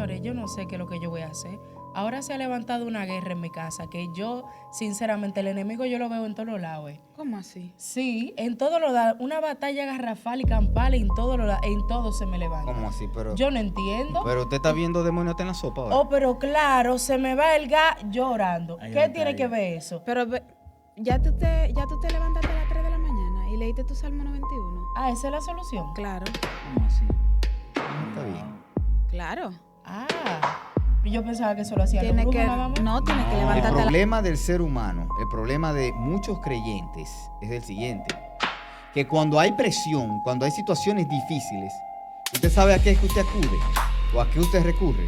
Señores, yo no sé qué es lo que yo voy a hacer. Ahora se ha levantado una guerra en mi casa que yo, sinceramente, el enemigo yo lo veo en todos los lados. ¿Cómo así? Sí, en todos los lados. Una batalla garrafal y campal en todos los lados. En todo se me levanta. ¿Cómo así? Yo no entiendo. Pero usted está viendo demonios en la sopa ahora. Oh, pero claro, se me va el gas llorando. Ahí ¿Qué está, tiene ahí. que ver eso? Pero ya tú te levantaste a las 3 de la mañana y leíste tu Salmo 91. Ah, esa es la solución. Claro, ¿Cómo así? Está bien. claro. Ah, yo pensaba que eso lo hacía los Tienes brujos que, nada más. no, tienes que El levantarte a las... problema del ser humano, el problema de muchos creyentes es el siguiente. Que cuando hay presión, cuando hay situaciones difíciles, usted sabe a qué es que usted acude o a qué usted recurre.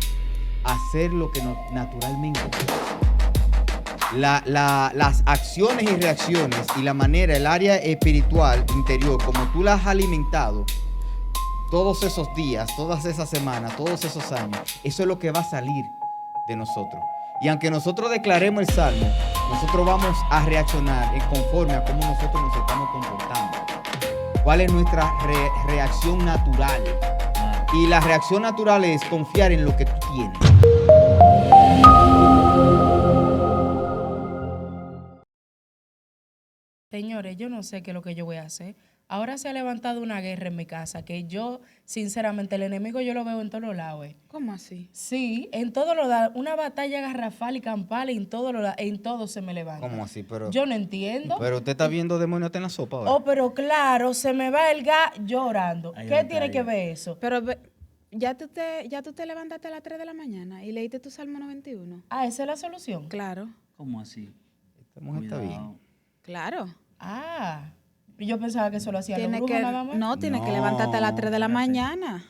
A hacer lo que naturalmente. Las acciones y reacciones y la manera, el área espiritual interior, como tú la has alimentado todos esos días, todas esas semanas, todos esos años, eso es lo que va a salir de nosotros. Y aunque nosotros declaremos el salmo, nosotros vamos a reaccionar conforme a cómo nosotros nos estamos comportando. ¿Cuál es nuestra reacción natural? Y la reacción natural es confiar en lo que tú tienes. Señores, yo no sé qué es lo que yo voy a hacer. Ahora se ha levantado una guerra en mi casa que yo, sinceramente, el enemigo yo lo veo en todos los lados. ¿Cómo así? Sí, en todos los lados. Una batalla garrafal y campal en todos los lados. En todo se me levanta. ¿Cómo así? Pero Yo no entiendo. usted está viendo demonios en la sopa ahora. Oh, pero claro, se me va el gas llorando. Ahí ¿Qué está, tiene ahí. que ver eso? Pero ya tú te levantaste a las 3 de la mañana y leíste tu Salmo 91. Ah, esa es la solución. Claro, ¿Cómo así? Esta mujer está bien. Cuidado. claro. Ah, yo pensaba que eso lo hacía los Tienes brujos que, nada más. no, tienes que No, levantarte a las 3 de la espérate. mañana.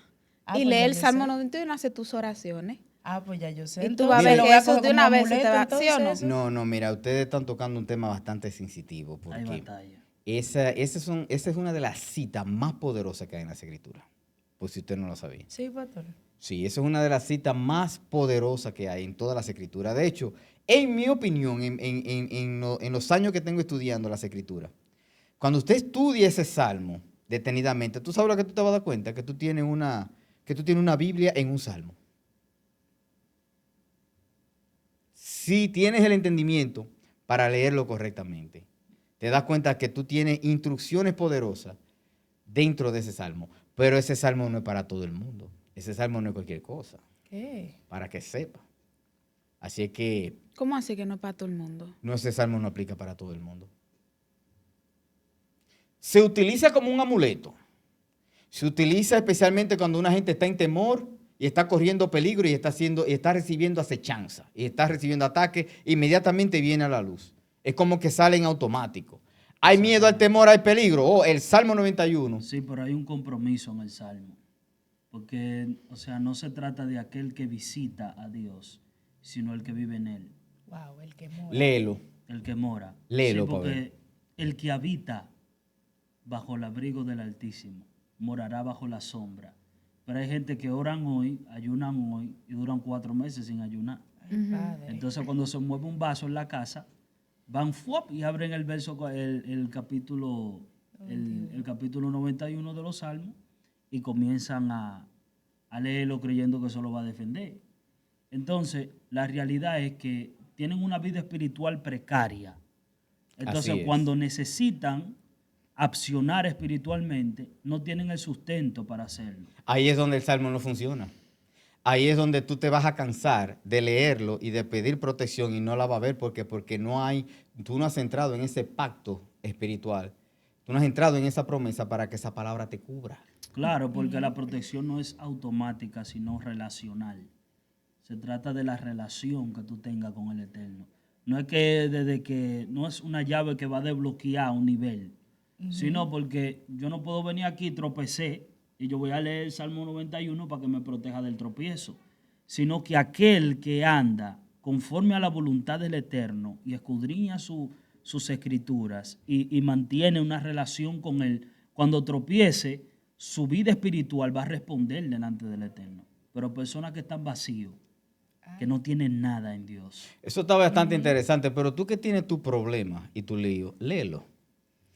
Ah, Y pues lee ya el yo Salmo sé. 91 y hace tus oraciones. Ah, pues ya yo sé. Y tú vas a ver lo que voy a eso coger de como una vez se te amuleto, va, ¿sí o no? entonces. No, mira, ustedes están tocando un tema bastante sensitivo Hay porque batalla. esa es una de las citas más poderosas que hay en las escrituras. Por si usted no lo sabía. Sí, pastor. Sí, esa es una de las citas más poderosas que hay en todas las escrituras. De hecho, en mi opinión, en los años que tengo estudiando las escrituras, cuando usted estudia ese salmo detenidamente, tú sabes lo que tú te vas a dar cuenta, que tú tienes una Biblia en un salmo. Si tienes el entendimiento para leerlo correctamente, te das cuenta que tú tienes instrucciones poderosas dentro de ese salmo. Pero ese salmo no es para todo el mundo. Ese salmo no es cualquier cosa, ¿Qué? para que sepa. Así es que ¿Cómo así que no es para todo el mundo? ese salmo no aplica para todo el mundo. Se utiliza como un amuleto. Se utiliza especialmente cuando una gente está en temor y está corriendo peligro y está recibiendo acechanza y está recibiendo ataques, inmediatamente viene a la luz. Es como que sale en automático. Hay miedo, al temor, hay peligro. Oh, el Salmo 91. Sí, pero hay un compromiso en el Salmo. Porque, o sea, no se trata de aquel que visita a Dios, sino el que vive en él, Wow, el que mora. Léelo. el que mora. Léelo, Sí, porque Pablo. el que habita bajo el abrigo del Altísimo morará bajo la sombra. Pero hay gente que oran hoy, ayunan hoy y duran 4 meses sin ayunar. Ay, padre. Entonces, cuando se mueve un vaso en la casa, van ¡fuop! Y abren el verso, el capítulo 91 de los Salmos y comienzan a leerlo creyendo que eso lo va a defender. Entonces, la realidad es que tienen una vida espiritual precaria. Entonces, Así es. cuando necesitan accionar espiritualmente, no tienen el sustento para hacerlo. Ahí es donde el salmo no funciona. Ahí es donde tú te vas a cansar de leerlo y de pedir protección y no la va a ver porque tú no has entrado en ese pacto espiritual. Tú no has entrado en esa promesa para que esa palabra te cubra. Claro, porque la protección no es automática, sino relacional. Se trata de la relación que tú tengas con el Eterno. No es no es una llave que va a desbloquear un nivel, sino porque yo no puedo venir aquí, tropecé, y yo voy a leer el Salmo 91 para que me proteja del tropiezo, sino que aquel que anda conforme a la voluntad del Eterno y escudriña sus escrituras y mantiene una relación con él, cuando tropiece, su vida espiritual va a responder delante del Eterno. Pero personas que están vacíos, que no tienen nada en Dios. Eso está bastante interesante, pero tú que tienes tu problema y tu lío, léelo.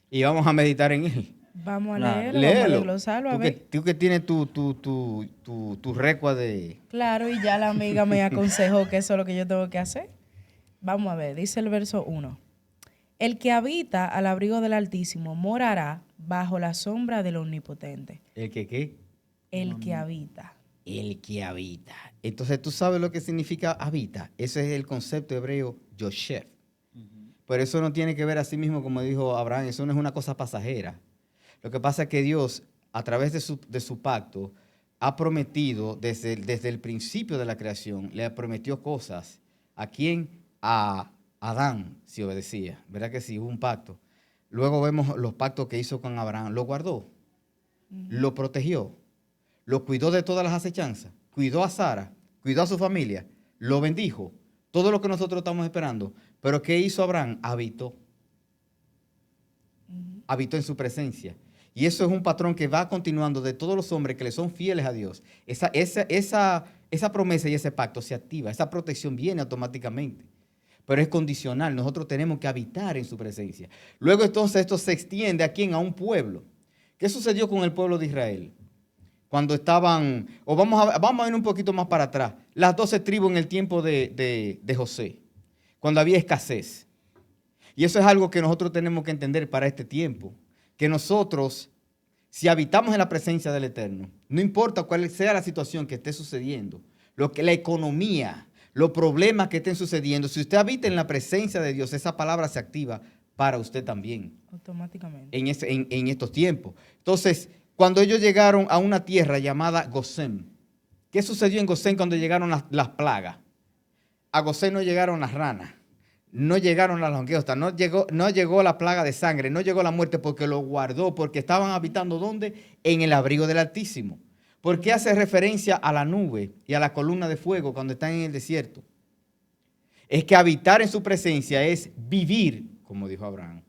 Y vamos a meditar en él. Vamos a Claro. leerlo, vamos a Léelo. desglosarlo, a ver. Tú que tienes tu récord de... Claro, y ya la amiga me aconsejó que eso es lo que yo tengo que hacer. Vamos a ver, dice el verso 1. El que habita al abrigo del Altísimo morará bajo la sombra del Omnipotente. ¿El que qué? El que habita. El que habita. Entonces, ¿tú sabes lo que significa habita? Ese es el concepto hebreo Yoshef. Pero eso no tiene que ver así mismo como dijo Abraham, eso no es una cosa pasajera. Lo que pasa es que Dios, a través de su pacto, ha prometido desde el principio de la creación, le prometió cosas. ¿A quién? A Adán, si obedecía. ¿Verdad que sí? Hubo un pacto. Luego vemos los pactos que hizo con Abraham. Lo guardó, lo protegió, lo cuidó de todas las acechanzas, cuidó a Sara, cuidó a su familia, lo bendijo. Todo lo que nosotros estamos esperando. Pero ¿qué hizo Abraham? Habitó. Habitó en su presencia. Y eso es un patrón que va continuando de todos los hombres que le son fieles a Dios. Esa promesa y ese pacto se activa. Esa protección viene automáticamente. Pero es condicional. Nosotros tenemos que habitar en su presencia. Luego entonces esto se extiende ¿a quién? A un pueblo. ¿Qué sucedió con el pueblo de Israel? Cuando estaban, o vamos a ir un poquito más para atrás, las 12 tribus en el tiempo de José, cuando había escasez. Y eso es algo que nosotros tenemos que entender para este tiempo, que nosotros, si habitamos en la presencia del Eterno, no importa cuál sea la situación que esté sucediendo, la economía, los problemas que estén sucediendo, si usted habita en la presencia de Dios, esa palabra se activa para usted también. Automáticamente. En estos tiempos. Entonces, cuando ellos llegaron a una tierra llamada Gosén, ¿qué sucedió en Gosén cuando llegaron las plagas? A Gosén no llegaron las ranas, no llegaron las langostas, no llegó la plaga de sangre, no llegó la muerte porque lo guardó, porque estaban habitando ¿dónde? En el abrigo del Altísimo. ¿Por qué hace referencia a la nube y a la columna de fuego cuando están en el desierto? Es que habitar en su presencia es vivir, como dijo Abraham.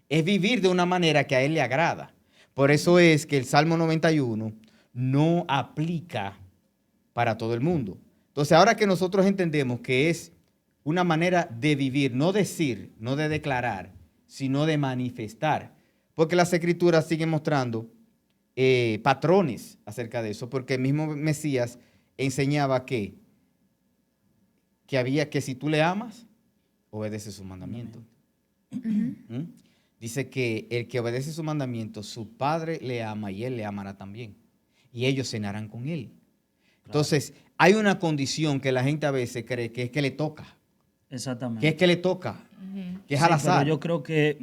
Es vivir de una manera que a él le agrada. Por eso es que el Salmo 91 no aplica para todo el mundo. Entonces, ahora que nosotros entendemos que es una manera de vivir, no decir, no de declarar, sino de manifestar. Porque las Escrituras siguen mostrando patrones acerca de eso, porque el mismo Mesías enseñaba que si tú le amas, obedece sus mandamientos. ¿Mm? Dice que el que obedece sus mandamientos, su Padre le ama y él le amará también. Y ellos cenarán con él. Claro. Entonces, hay una condición que la gente a veces cree que es que le toca. Exactamente. Que es que le toca. Que es al azar. Pero yo creo que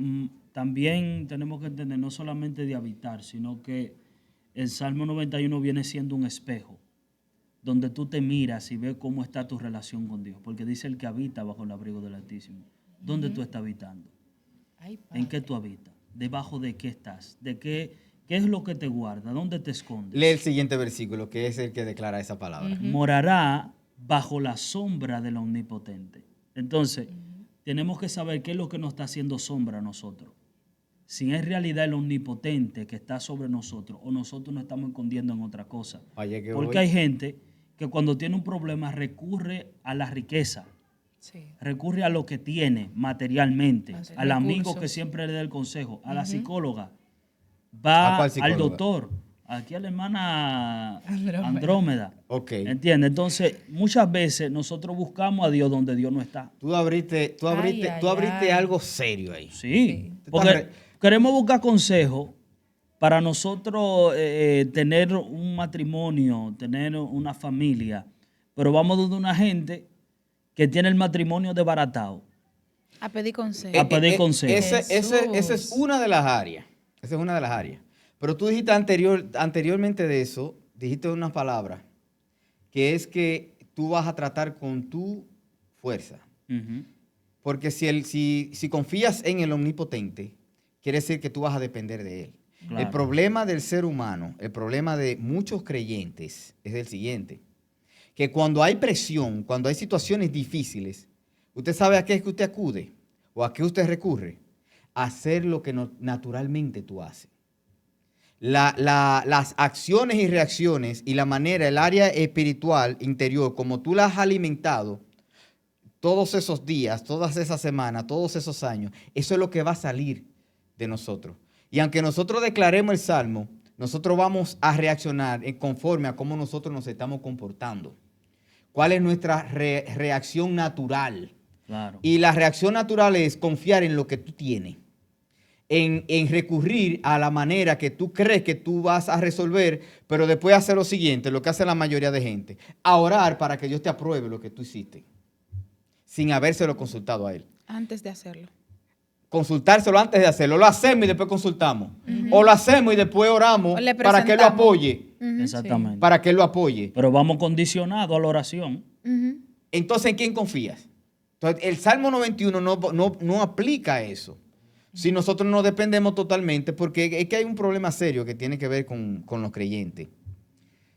también tenemos que entender no solamente de habitar, sino que el Salmo 91 viene siendo un espejo donde tú te miras y ves cómo está tu relación con Dios. Porque dice el que habita bajo el abrigo del Altísimo. ¿Dónde tú estás habitando? Ay, ¿en qué tú habitas? ¿Debajo de qué estás? ¿De qué es lo que te guarda? ¿Dónde te escondes? Lee el siguiente versículo, que es el que declara esa palabra. Morará bajo la sombra del Omnipotente. Entonces, tenemos que saber qué es lo que nos está haciendo sombra a nosotros. Si es realidad el Omnipotente que está sobre nosotros o nosotros nos estamos escondiendo en otra cosa. Porque hay gente que cuando tiene un problema recurre a la riqueza. Sí. Recurre a lo que tiene materialmente, al amigo que siempre le da el consejo, a la psicóloga, va al doctor, aquí a la hermana Andrómeda. Okay. ¿Entiendes? Entonces, muchas veces nosotros buscamos a Dios donde Dios no está. Tú abriste algo serio ahí. Sí, porque queremos buscar consejo para nosotros tener un matrimonio, tener una familia, pero vamos donde una gente que tiene el matrimonio desbaratado. A pedir consejo. Esa es una de las áreas. Esa es una de las áreas. Pero tú dijiste anteriormente de eso, dijiste unas palabras, que es que tú vas a tratar con tu fuerza. Porque si confías en el Omnipotente, quiere decir que tú vas a depender de él. Claro. El problema del ser humano, el problema de muchos creyentes es el siguiente. Que cuando hay presión, cuando hay situaciones difíciles, usted sabe a qué es que usted acude o a qué usted recurre. A hacer lo que naturalmente tú haces. Las acciones y reacciones y la manera, el área espiritual interior, como tú la has alimentado todos esos días, todas esas semanas, todos esos años, eso es lo que va a salir de nosotros. Y aunque nosotros declaremos el Salmo, nosotros vamos a reaccionar conforme a cómo nosotros nos estamos comportando. ¿Cuál es nuestra reacción natural? Claro. Y la reacción natural es confiar en lo que tú tienes. En recurrir a la manera que tú crees que tú vas a resolver, pero después hacer lo siguiente, lo que hace la mayoría de gente, a orar para que Dios te apruebe lo que tú hiciste, sin habérselo consultado a Él. Antes de hacerlo. Consultárselo antes de hacerlo. Lo hacemos y después consultamos. O lo hacemos y después oramos O le para que Él lo presentamos. apoye. Exactamente. Para que Él lo apoye. Pero vamos condicionados a la oración. Ujú. Entonces, ¿en quién confías? Entonces, el Salmo 91 no aplica eso. Si nosotros no dependemos totalmente, porque es que hay un problema serio que tiene que ver con los creyentes.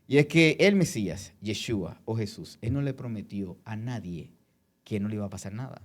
Y es que el Mesías, Yeshua o Jesús, Él no le prometió a nadie que no le iba a pasar nada.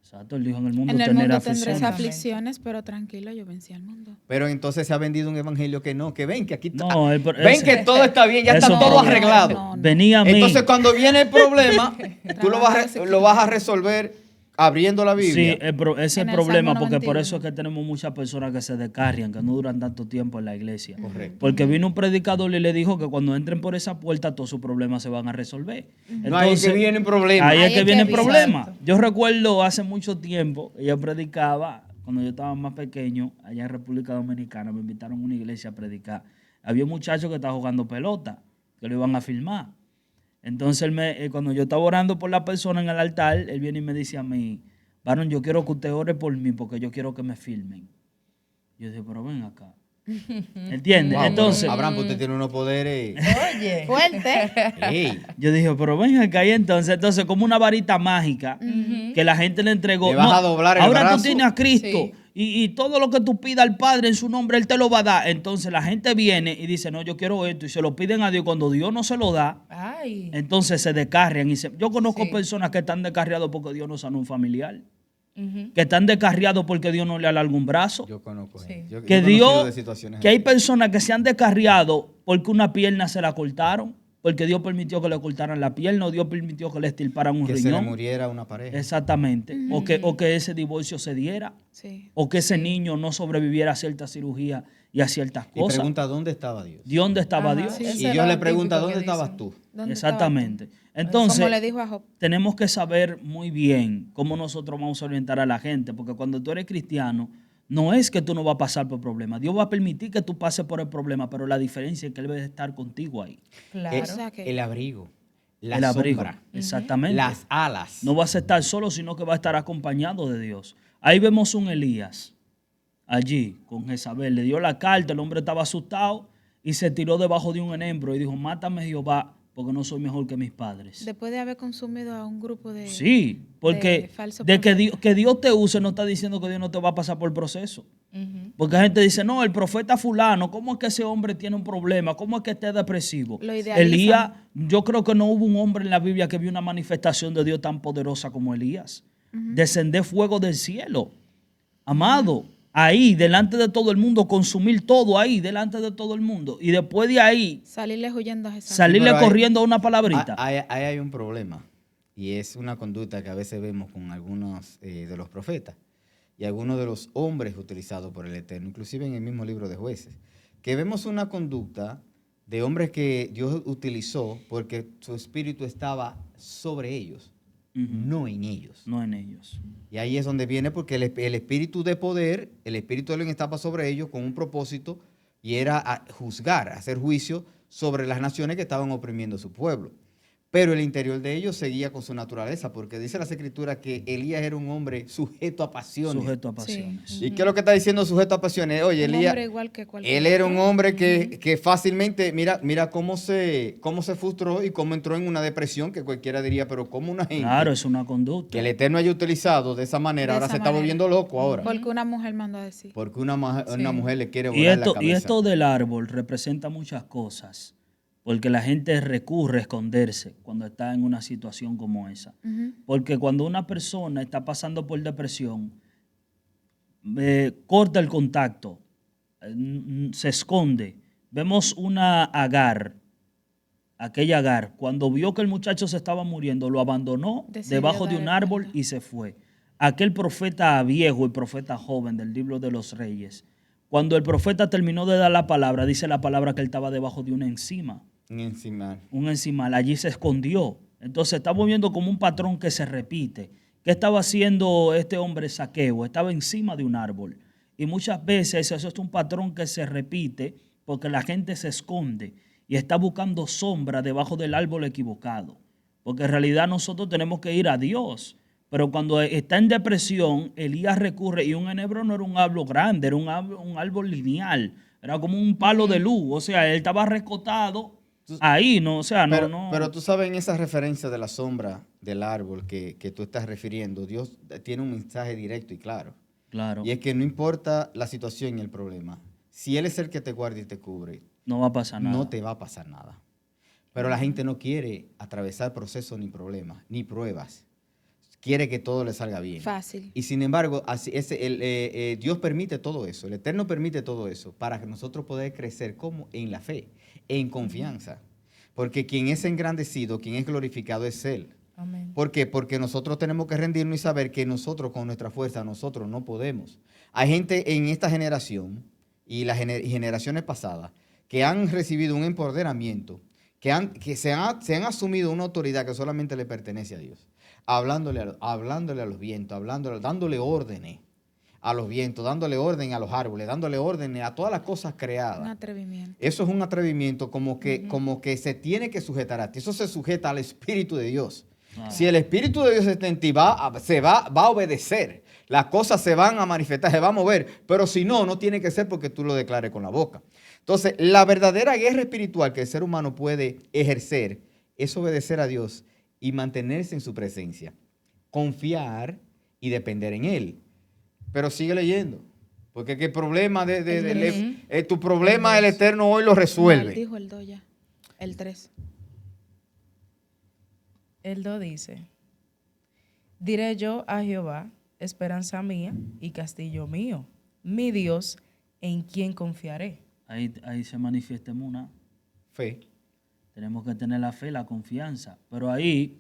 Exacto, él dijo, en el mundo En el tener mundo aflicción. tendréis Exactamente. aflicciones, pero tranquilo, yo vencí al mundo. Pero entonces se ha vendido un evangelio que no, que ven, que aquí está. No, ven que todo está bien, ya eso está todo no, arreglado. no. Venía a mí. Entonces, cuando viene el problema, tú lo vas a resolver abriendo la Biblia. Sí, ese es En el el problema, Salmo porque por 91. eso es que tenemos muchas personas que se descarrian, que no duran tanto tiempo en la iglesia. Correcto. Porque vino un predicador y le dijo que cuando entren por esa puerta todos sus problemas se van a resolver. No, ahí es que viene el problema. Ahí es que viene el viene. problema. Exacto. Yo recuerdo hace mucho tiempo, ella predicaba, cuando yo estaba más pequeño, allá en República Dominicana, me invitaron a una iglesia a predicar. Había un muchacho que estaba jugando pelota, que lo iban a filmar. Entonces, cuando yo estaba orando por la persona en el altar, él viene y me dice a mí, varón, yo quiero que usted ore por mí porque yo quiero que me filmen. Yo dije, pero ven acá. ¿Entiendes? Wow, Entonces, pero, Abraham, usted tiene unos poderes. Oye. Fuerte. Ey, yo dije, pero ven acá. Y entonces como una varita mágica que la gente le entregó. Le vas a doblar el ahora brazo. tú tienes a Cristo Sí. y todo lo que tú pidas al Padre en su nombre, Él te lo va a dar. Entonces la gente viene y dice, no, yo quiero esto. Y se lo piden a Dios. Cuando Dios no se lo da, Ay. entonces se descarrian. Yo conozco Sí. personas que están descarriados porque Dios no sanó un familiar. Ujú. Que están descarriados porque Dios no le alarga un brazo. yo conozco. Sí. Yo Que he conocido Dios, de situaciones que hay así. personas que se han descarriado porque una pierna se la cortaron, porque Dios permitió que le cortaran la pierna o Dios permitió que le estirparan un Que se le riñón. muriera una pareja. Exactamente. O que ese divorcio se diera, Sí. o que ese niño no sobreviviera a cierta cirugía y a ciertas Y cosas. pregunta, ¿dónde estaba Dios? ¿De dónde estaba Ajá, Dios? sí. Y Ese Dios era le lo pregunta, típico ¿dónde que estabas dicen. tú? ¿Dónde Exactamente. estabas tú? Entonces, Como le dijo a Job. tenemos que saber muy bien cómo nosotros vamos a orientar a la gente, porque cuando tú eres cristiano, no es que tú no vas a pasar por problemas. Dios va a permitir que tú pases por el problema, pero la diferencia es que Él va a estar contigo ahí. Claro. O sea que- El abrigo, la El abrigo. sombra, Exactamente. las alas. No vas a estar solo, sino que va a estar acompañado de Dios. Ahí vemos un Elías, allí, con Jezabel. Le dio la carta, el hombre estaba asustado y se tiró debajo de un enembro y dijo, mátame Jehová, porque no soy mejor que mis padres. Después de haber consumido a un grupo de... Sí, porque falso de que profeta. Dios te use no está diciendo que Dios no te va a pasar por el proceso. Ujú. Porque la gente dice, no, el profeta fulano, ¿cómo es que ese hombre tiene un problema? ¿Cómo es que esté depresivo? Lo idealizan. Elías, yo creo que no hubo un hombre en la Biblia que vio una manifestación de Dios tan poderosa como Elías. Descender fuego del cielo. Amado, ahí, delante de todo el mundo, consumir todo ahí, delante de todo el mundo. Y después de ahí, Salirle huyendo a Jesús. salirle pero ahí- corriendo a una palabrita. Ahí hay un problema. Y es una conducta que a veces vemos con algunos de los profetas y algunos de los hombres utilizados por el Eterno, inclusive en el mismo libro de Jueces, que vemos una conducta de hombres que Dios utilizó porque su espíritu estaba sobre ellos, no en ellos. No en ellos. Y ahí es donde viene porque el espíritu de poder, el espíritu de Dios estaba sobre ellos con un propósito y era juzgar, hacer juicio sobre las naciones que estaban oprimiendo a su pueblo. Pero el interior de ellos seguía con su naturaleza, porque dice las Escrituras que Elías era un hombre sujeto a pasiones. Sujeto a pasiones. ¿Y qué es lo que está diciendo sujeto a pasiones? Oye, Un Elías, hombre igual que cualquier él era un otro. hombre que fácilmente, mira cómo se frustró y cómo entró en una depresión, que cualquiera diría, pero como una gente Claro, es una conducta. que el Eterno haya utilizado de esa manera, De ahora esa se está manera. volviendo loco ahora. Porque una mujer mandó a decir. Porque una mujer le quiere Y volar la esto, cabeza. y esto del árbol representa muchas cosas, porque la gente recurre a esconderse cuando está en una situación como esa. Ujú. Porque cuando una persona está pasando por depresión, corta el contacto, se esconde. Vemos una Agar, aquella Agar, cuando vio que el muchacho se estaba muriendo, lo abandonó Decidió debajo de dar un el árbol cuento. y se fue. Aquel profeta viejo y profeta joven del libro de los reyes, Cuando el profeta terminó de dar la palabra, dice la palabra que él estaba debajo de una encima. Un encimal. Un encimal, allí se escondió. Entonces estamos viendo como un patrón que se repite. ¿Qué estaba haciendo este hombre Zaqueo? Estaba encima de un árbol. Y muchas veces eso es un patrón que se repite porque la gente se esconde y está buscando sombra debajo del árbol equivocado. Porque en realidad nosotros tenemos que ir a Dios. Pero cuando está en depresión, Elías recurre, y un enebro no era un árbol grande, era un árbol lineal, era como un palo de luz. O sea, él estaba recostado ahí, ¿no? O sea, no. Pero tú sabes, en esa referencia de la sombra del árbol que tú estás refiriendo, Dios tiene un mensaje directo y claro. Claro. Y es que no importa la situación y el problema, si Él es el que te guarda y te cubre, No va a pasar nada. no te va a pasar nada. Pero la gente no quiere atravesar procesos ni problemas, ni pruebas. Quiere que todo le salga bien. Fácil. Y sin embargo, Dios permite todo eso, el Eterno permite todo eso para que nosotros podamos crecer como en la fe, en confianza. Porque quien es engrandecido, quien es glorificado es Él. Amén. ¿Por qué? Porque nosotros tenemos que rendirnos y saber que nosotros con nuestra fuerza, nosotros no podemos. Hay gente en esta generación y las generaciones pasadas que han recibido un empoderamiento, que se han asumido una autoridad que solamente le pertenece a Dios. Hablándole a los vientos, dándole órdenes a los vientos, dándole orden a los árboles, dándole órdenes a todas las cosas creadas. Un atrevimiento. Eso es un atrevimiento como que se tiene que sujetar a ti. Eso se sujeta al Espíritu de Dios. Si el Espíritu de Dios está en ti, va a obedecer. Las cosas se van a manifestar, se va a mover. Pero si no, no tiene que ser porque tú lo declares con la boca. Entonces, la verdadera guerra espiritual que el ser humano puede ejercer es obedecer a Dios y mantenerse en su presencia. Confiar y depender en Él. Pero sigue leyendo. Porque el problema tu problema el Eterno hoy lo resuelve. Dijo el 2 ya. El 3. El 2 dice, diré yo a Jehová, esperanza mía y castillo mío, mi Dios, en quien confiaré. Ahí se manifiesta una Fe. Tenemos que tener la fe, la confianza. Pero ahí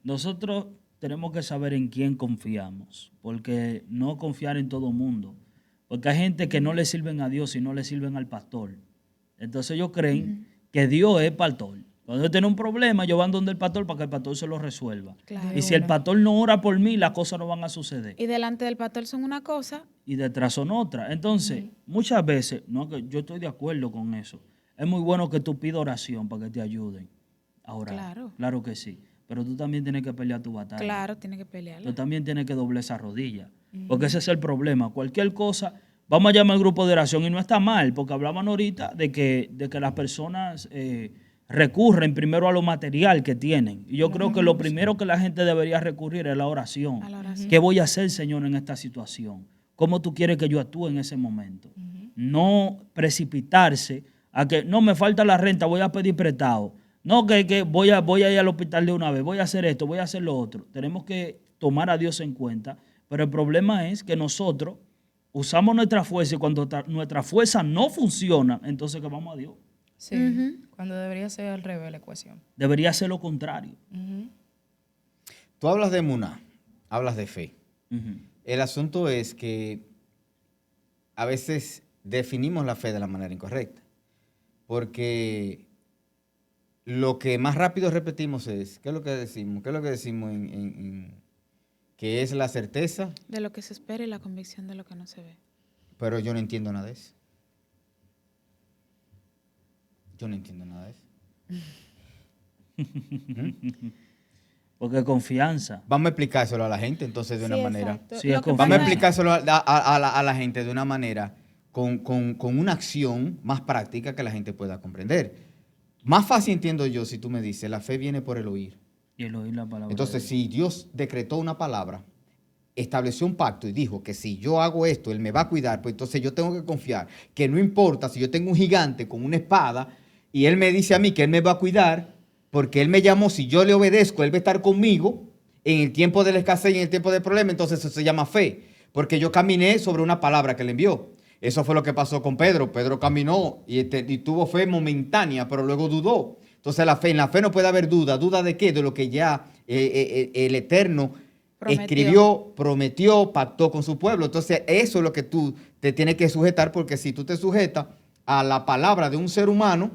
nosotros tenemos que saber en quién confiamos. Porque no confiar en todo mundo. Porque hay gente que no le sirven a Dios y no le sirven al pastor. Entonces ellos creen que Dios es pastor. Cuando yo tengo un problema, yo van donde el pastor para que el pastor se lo resuelva. Claro. Y si el pastor no ora por mí, las cosas no van a suceder. Y delante del pastor son una cosa. Y detrás son otra. Entonces, muchas veces, no, que yo estoy de acuerdo con eso. Es muy bueno que tú pidas oración para que te ayuden a orar. Claro. Claro que sí. Pero tú también tienes que pelear tu batalla. Claro, tiene que pelearla. Tú también tienes que doblar esa rodilla. Porque ese es el problema. Cualquier cosa, vamos a llamar al grupo de oración y no está mal, porque hablaban ahorita de que las personas recurren primero a lo material que tienen. Y yo creo que lo primero que la gente debería recurrir es la oración. A la oración. ¿Qué voy a hacer, Señor, en esta situación? ¿Cómo tú quieres que yo actúe en ese momento? No precipitarse a que no me falta la renta, voy a pedir prestado. No, que voy a ir al hospital de una vez, voy a hacer esto, voy a hacer lo otro. Tenemos que tomar a Dios en cuenta, pero el problema es que nosotros usamos nuestra fuerza y cuando nuestra fuerza no funciona, entonces que vamos a Dios. Sí, cuando debería ser al revés la ecuación. Debería ser lo contrario. Tú hablas de emuná, hablas de fe. Ujú. El asunto es que a veces definimos la fe de la manera incorrecta. Porque lo que más rápido repetimos es, ¿qué es lo que decimos? ¿Qué es lo que decimos que es la certeza? De lo que se espera y la convicción de lo que no se ve. Pero yo no entiendo nada de eso. Yo no entiendo nada de eso. Porque confianza. Vamos a explicárselo a la gente entonces de una manera. exacto. Sí, es Lo que como- Vamos a pasa es- explicárselo a la gente de una manera con una acción más práctica que la gente pueda comprender. Más fácil entiendo yo si tú me dices, la fe viene por el oír. Y el oír la palabra. Entonces, de Dios. si Dios decretó una palabra, estableció un pacto y dijo que si yo hago esto, Él me va a cuidar, pues entonces yo tengo que confiar que no importa si yo tengo un gigante con una espada y Él me dice a mí que Él me va a cuidar, porque Él me llamó, si yo le obedezco, Él va a estar conmigo en el tiempo de la escasez y en el tiempo del problema, entonces eso se llama fe, porque yo caminé sobre una palabra que Él envió. Eso fue lo que pasó con Pedro. Pedro caminó y tuvo fe momentánea, pero luego dudó. Entonces en la fe no puede haber duda. ¿Duda de qué? De lo que ya el Eterno escribió, prometió, pactó con su pueblo. Entonces, eso es lo que tú te tienes que sujetar, porque si tú te sujetas a la palabra de un ser humano,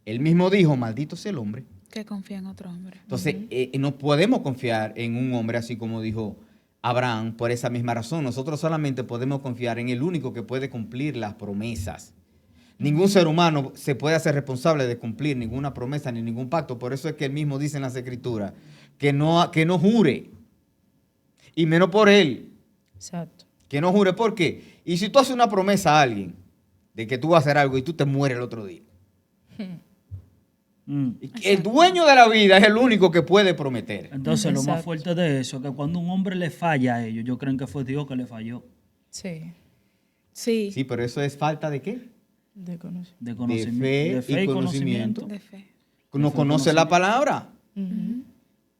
él mismo dijo, maldito sea el hombre. Que confía en otro hombre. Entonces, no podemos confiar en un hombre así como dijo Abraham por esa misma razón. Nosotros solamente podemos confiar en el único que puede cumplir las promesas. Ningún ser humano se puede hacer responsable de cumplir ninguna promesa ni ningún pacto. Por eso es que él mismo dice en las Escrituras que no jure, y menos por él. Exacto. Que no jure. ¿Por qué? Y si tú haces una promesa a alguien de que tú vas a hacer algo y tú te mueres el otro día. El dueño de la vida es el único que puede prometer. Entonces, lo más Exacto. fuerte de eso es que cuando un hombre le falla a ellos, yo creo que fue Dios que le falló. Sí. Sí, Sí, pero eso es falta de ¿qué? De conocer. De fe y y conocimiento. de fe. No conoce la palabra. Ujú.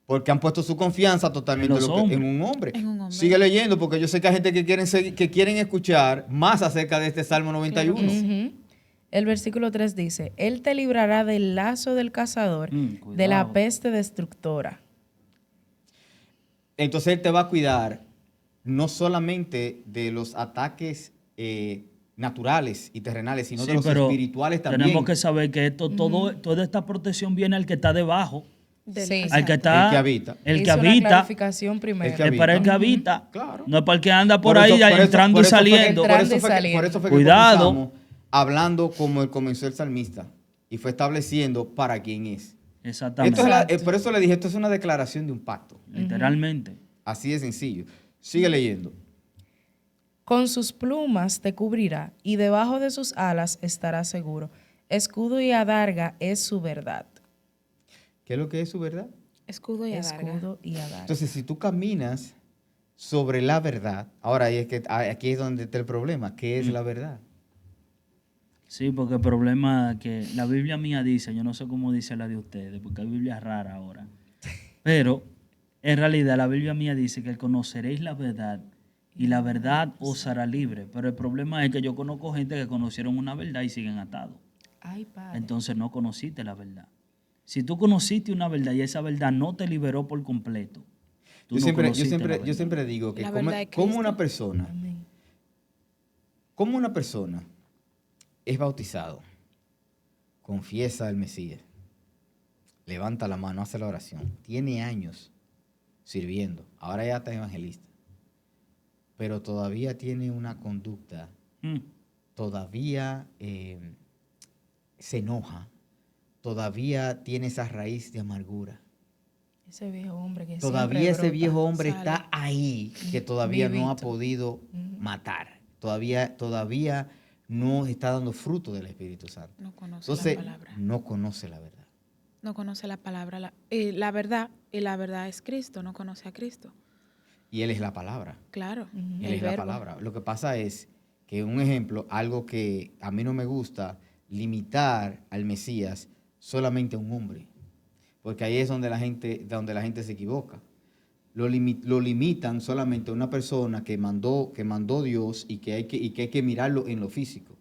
Porque han puesto su confianza totalmente En los hombres. en un hombre. En un hombre. Sigue leyendo, porque yo sé que hay gente que quieren escuchar más acerca de este Salmo 91. Ujú. El versículo 3 dice, Él te librará del lazo del cazador, Cuidado. de la peste destructora. Entonces Él te va a cuidar no solamente de los ataques naturales y terrenales, sino de Sí, los pero espirituales también. tenemos que saber que toda esta protección viene al que está debajo, Del- Sí. al que Exacto. está, El que habita. el que Hizo una habita, clarificación primero. El que es para el que habita. habita, Claro. no es para el que anda por eso- ahí eso- entrando por y eso fue que- saliendo. Entrando Por y eso fue que saliendo. Cuidado. comenzamos hablando como comenzó el salmista y fue estableciendo para quién es. Exactamente, Esto es por eso le dije, esto es una declaración de un pacto. literalmente. Así de sencillo. Sigue leyendo. Con sus plumas te cubrirá y debajo de sus alas estarás seguro. Escudo y adarga es su verdad. ¿Qué es lo que es su verdad? Escudo y adarga. Escudo y adarga. Entonces, si tú caminas sobre la verdad, ahora aquí es donde está el problema. ¿Qué es la verdad? Sí, porque el problema es que la Biblia mía dice, yo no sé cómo dice la de ustedes, porque hay Biblia rara ahora, pero en realidad la Biblia mía dice que conoceréis la verdad y la verdad os hará libre. Pero el problema es que yo conozco gente que conocieron una verdad y siguen atados. Ay, padre. Entonces no conociste la verdad. Si tú conociste una verdad y esa verdad no te liberó por completo, tú Yo no siempre, conociste la verdad. siempre digo que La como, verdad de como Cristo. una persona es bautizado, confiesa al Mesías, levanta la mano, hace la oración, tiene años sirviendo, ahora ya está evangelista, pero todavía tiene una conducta, todavía se enoja, todavía tiene esa raíz de amargura. Ese viejo hombre que Todavía siempre ese brota. viejo hombre sale. está ahí, que todavía no ha Vivito. podido matar. Todavía no está dando fruto del Espíritu Santo. No conoce Entonces, la palabra. no conoce la verdad. No conoce la palabra. La verdad es Cristo. No conoce a Cristo. Y Él es la palabra. Claro. Él El es la verbo. palabra. Lo que pasa es que, un ejemplo, algo que a mí no me gusta, limitar al Mesías solamente a un hombre. Porque ahí es donde la gente se equivoca. Lo limitan solamente a una persona que mandó Dios y que hay que mirarlo en lo físico.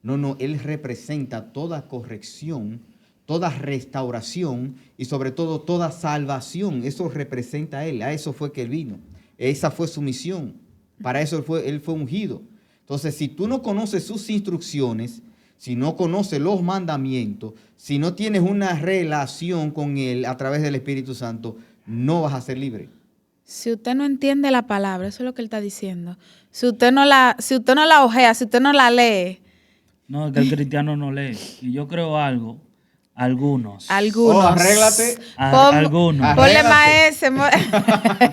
No, Él representa toda corrección, toda restauración y sobre todo toda salvación. Eso representa a Él. A eso fue que Él vino. Esa fue su misión. Para eso Él fue ungido. Entonces, si tú no conoces sus instrucciones, si no conoces los mandamientos, si no tienes una relación con Él a través del Espíritu Santo, no vas a ser libre. Si usted no entiende la palabra, eso es lo que él está diciendo. Si usted no la ojea, si usted no la lee, No, es que el cristiano no lee. Y yo creo algo, algunos. algunos. Arréglate. Algunos. Ponle Arréglate. maese.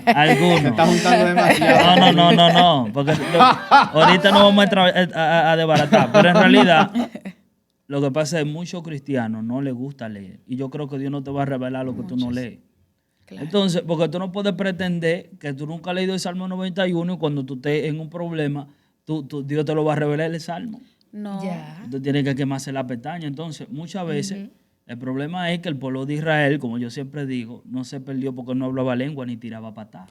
Te Algunos. estás juntando demasiado. No, porque ahorita no vamos a desbaratar, pero en realidad lo que pasa es que muchos cristianos no les gusta leer y yo creo que Dios no te va a revelar lo que tú no lees. Claro. Entonces, porque tú no puedes pretender que tú nunca has leído el Salmo 91 y cuando tú estés en un problema, Dios te lo va a revelar el Salmo. No. Ya. Tú tienes que quemarse la pestaña. Entonces, muchas veces el problema es que el pueblo de Israel, como yo siempre digo, no se perdió porque no hablaba lengua ni tiraba patá.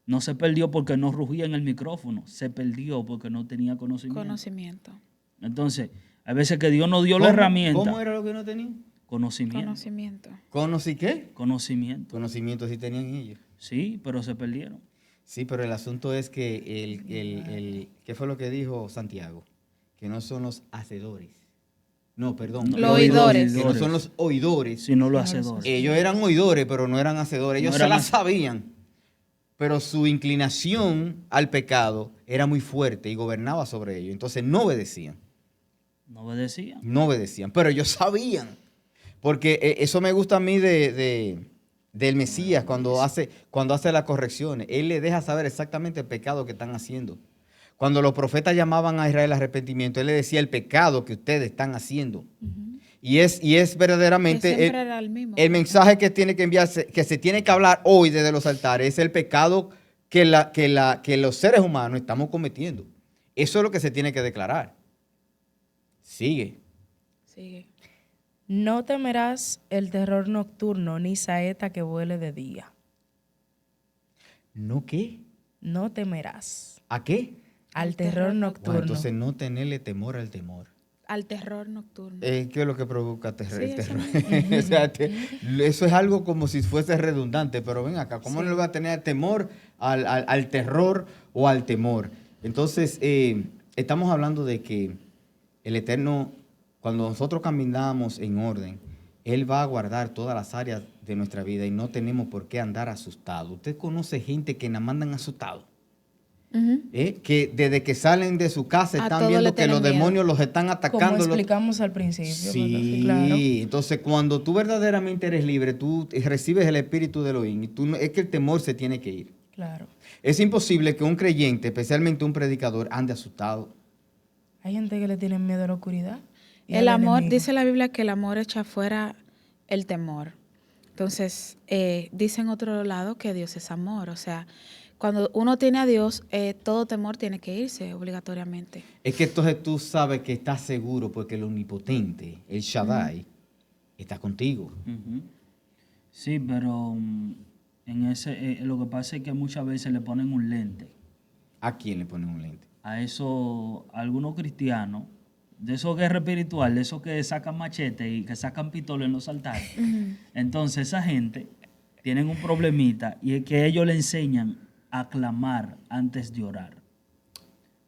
No se perdió porque no rugía en el micrófono. Se perdió porque no tenía conocimiento. Conocimiento. Entonces, hay veces que Dios nos dio la herramienta. ¿Cómo era lo que no tenía? Conocimiento. Conocimiento. ¿Conocí qué? Conocimiento. Conocimiento sí tenían ellos. Sí, pero se perdieron. Sí, pero el asunto es que ¿qué fue lo que dijo Santiago? Que no son los hacedores. No, perdón. Los oidores. Que no son los oidores. Sino los hacedores. Ellos eran oidores, pero no eran hacedores. Ellos No se eran la sabían. Pero su inclinación al pecado era muy fuerte y gobernaba sobre ellos. Entonces no obedecían. No obedecían. No obedecían. Pero ellos sabían. Porque eso me gusta a mí del Mesías cuando hace las correcciones. Él le deja saber exactamente el pecado que están haciendo. Cuando los profetas llamaban a Israel al arrepentimiento, él le decía el pecado que ustedes están haciendo. Y es verdaderamente Que siempre era el mismo. el mensaje que tiene que enviarse, que se tiene que hablar hoy desde los altares, es el pecado que los seres humanos estamos cometiendo. Eso es lo que se tiene que declarar. Sigue. Sigue. No temerás el terror nocturno, ni saeta que vuele de día. ¿No qué? No temerás ¿A qué? al terror nocturno. Bueno, entonces no tenerle temor al temor. Al terror nocturno. ¿Qué es lo que provoca Sí, el eso terror? O sea, eso es algo como si fuese redundante, pero ven acá, ¿cómo no le va a tener temor al terror o al temor? Entonces, estamos hablando de que el Eterno, cuando nosotros caminamos en orden, Él va a guardar todas las áreas de nuestra vida y no tenemos por qué andar asustados. ¿Usted conoce gente que nada mandan asustados? Ujú. Que desde que salen de su casa A están todo viendo le que tienen los miedo. demonios los están Como atacando. explicamos al principio. Sí, claro. entonces cuando tú verdaderamente eres libre, tú recibes el espíritu de Elohim y es que el temor se tiene que ir. Claro. Es imposible que un creyente, especialmente un predicador, ande asustado. Hay gente que le tiene miedo a la oscuridad. y El al amor, enemigo. dice la Biblia que el amor echa fuera el temor. Entonces, dice en otro lado que Dios es amor. O sea, cuando uno tiene a Dios, todo temor tiene que irse obligatoriamente. Es que entonces tú sabes que estás seguro porque el omnipotente, el Shaddai, está contigo. Ujú. Sí, pero lo que pasa es que muchas veces le ponen un lente ¿A quién le ponen un lente? a eso, a algunos cristianos, de esos guerra espiritual, de esos que sacan machete y que sacan pistola en los altares. Entonces esa gente tienen un problemita y es que ellos le enseñan a clamar antes de orar.